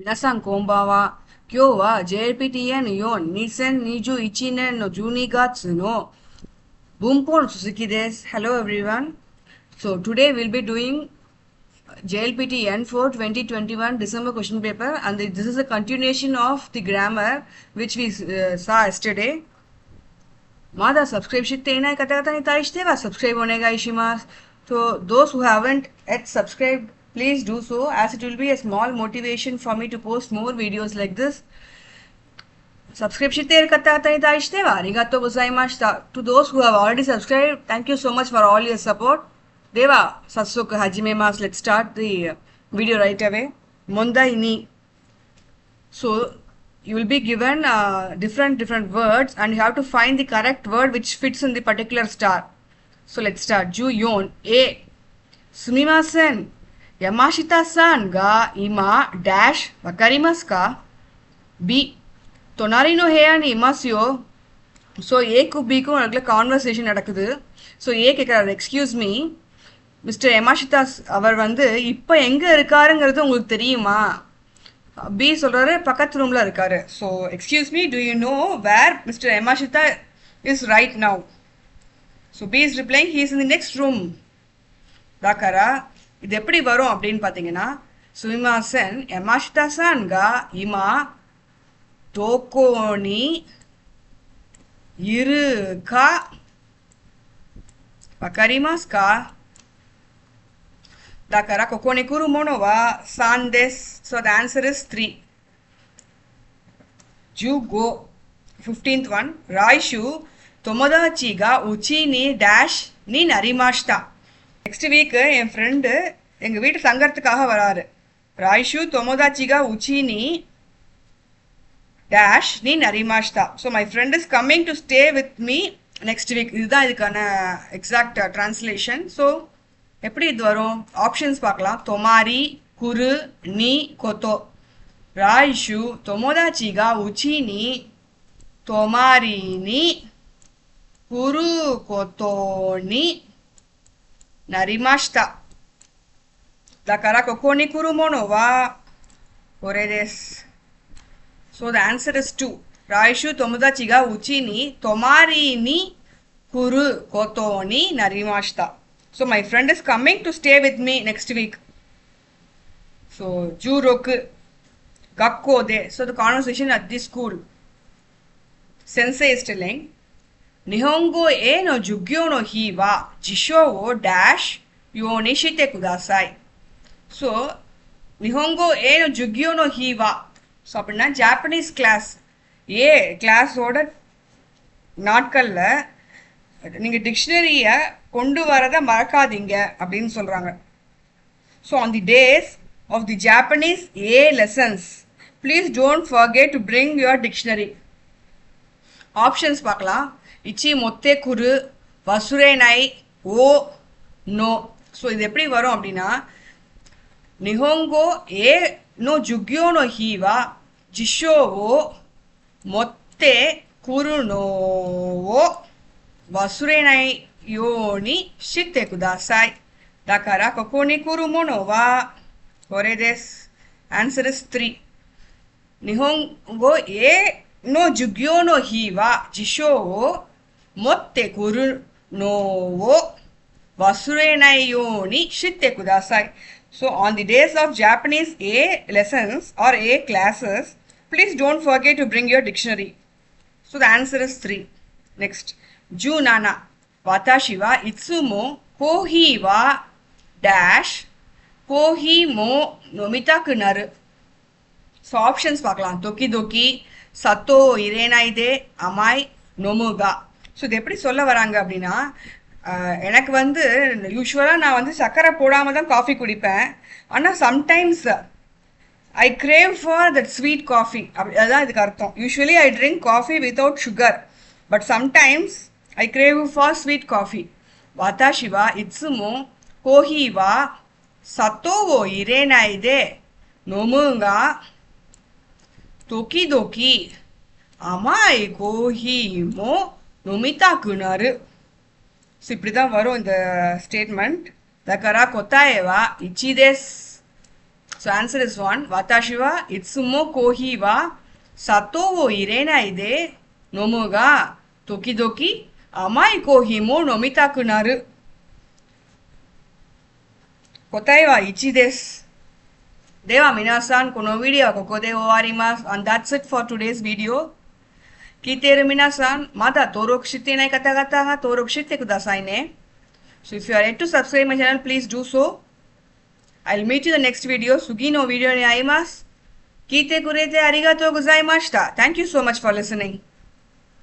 皆さんこんばんは。今日は JLPTN4 2021年の12月の文法の続きです。Hello everyone. So today we'll be doing JLPTN for 2021 December question paper and this is a continuation of the grammar which we saw yesterday. まだ subscribe していない方々に対しては subscribe お願いします。So those who haven't yet subscribed, please do so as it will be a small motivation for me to post more videos like this. サブスクリプしている方々に対してはありがとうございました。To those who have already subscribed, thank you so much for all your support. では、早速始めます。Let's start the video right away. 問題2。So, you will be given different words and you have to find the correct word which fits in the particular star. So, let's start. 14. A. すみません。山下さんが今、ダッシュわかりますか？ B. 隣の部屋にいますよ。ஸோ ஏக்கும் பிக்கும் நடக்கல conversation நடக்குது. So ஏ கேட்குறாரு, excuse me mister யமாஷிதாஸ் அவர் வந்து இப்போ எங்கே இருக்காருங்கிறது உங்களுக்கு தெரியுமா? பி சொல்கிறாரு, பக்கத்து ரூமில் இருக்காரு. So excuse me, do you know where mister Yamashita is right now? So B is replying he is in the next room. தாக்காரா இது எப்படி வரும் அப்படின்னு பார்த்தீங்கன்னா, சுமிமாசன் யமாஷிதா சான்கா இமா தோக்கோனி இருக்கா வக்கரிமாஸ் கா? だからここに来るものは3です。So the answer is 3. 15. 15th one. 来週、友達がうちにダッシュになりました。Next week, N friend எங்கள் வீட்டு தங்கறதுக்காக வராரு. 来週、友達がうちにdash ni narimashita. So my friend is coming to stay with me next week. இதுதான் இதுக்கான எக்ஸாக்ட் ட்ரான்ஸ்லேஷன். ஸோ எப்படி இது வரும்? ஆப்ஷன்ஸ் பார்க்கலாம். தொமாரி, குரு, நீ, கொத்தோ. ராய்ஷு தொமோதாச்சி கா உச்சி நீ தொமாரி நீ குரு கொத்தோ நீ நரிமாஷ்டா. だからここに来るものはこれです。So the answer is 2. Raishu tomodachi ga uchi ni tomari ni kuru koto ni narimashita. So my friend is coming to stay with me next week. So 16. Gakko de. So the conversation at the school. Sensei is telling, Nihongo e no jugyo no hi wa jisho wo dash yo ni shite kudasai. So Nihongo e no jugyo no hi wa. So அப்படின்னா Japanese class கிளாஸோட நாட்களில் நீங்கள் டிக்ஷனரியை கொண்டு வரதை மறக்காதீங்க அப்படின்னு சொல்கிறாங்க. So on the days of the Japanese lessons please don't forget to bring your dictionary. Options பார்க்கலாம். இச்சி மொத்தே குரு, வசுரே நை, ஓ, நோ. ஸோ இது எப்படி வரும் அப்படின்னா, நிஹோங்கோ நோ ஜுக்யோ நோ ஹீவா ஜிஷோ ஓ மொத்தே குரு நோ ஓ வசுரேனை யோனி ஷித்தே குதாசாய். だからここに来るものはこれです。Answer is 3. 日本語の授業の日は辞書を持ってくるのを忘れないようにしてください。So on the days of Japanese lessons or classes, please don't forget to bring your dictionary. So the answer is 3. Next, 17. 私はいつもコーヒーはdashコーヒーも飲みたくなる. So options பார்க்கலாம். தொக்கி தொக்கி, சத்தோ இறைநாய்தே, அமாய், நொமுகா. So இது எப்படி சொல்ல வராங்க அப்படின்னா, எனக்கு வந்து யூஸ்வலாக நான் வந்து சர்க்கரை போடாமல் தான் காஃபி குடிப்பேன். ஆனால் sometimes I crave for that sweet coffee. அதுதான் இதுக்கு அர்த்தம். Usually I drink coffee without sugar, but sometimes I crave for sweet coffee. வாத்தாஷி வா இட்சுமோ கோஹி வா சத்தோ ஓ இறைநாய்தே நொமுங்கா தொக்கி தொக்கி அமாய் கோஹி மோ நொமிதாக்குனாரு. ஸோ இப்படி தான் வரும் இந்த ஸ்டேட்மெண்ட். தக்கரா கொத்தாயேவா இச்சி தேஸ். So answer is 1. Watashi wa itsumo kohi wa sato wo irenai de nomu ga tokidoki amai kohi mo nomitaku naru. 答えは1です。では皆さん、このビデオはここで終わります。And that's it for today's video. 聞いている皆さん、まだ登録していない方々は登録してくださいね。So if you are yet to subscribe my channel, please do so. I'll meet you in the next video. 次のビデオに会います。聞いてくれてありがとうございました。Thank you so much for listening.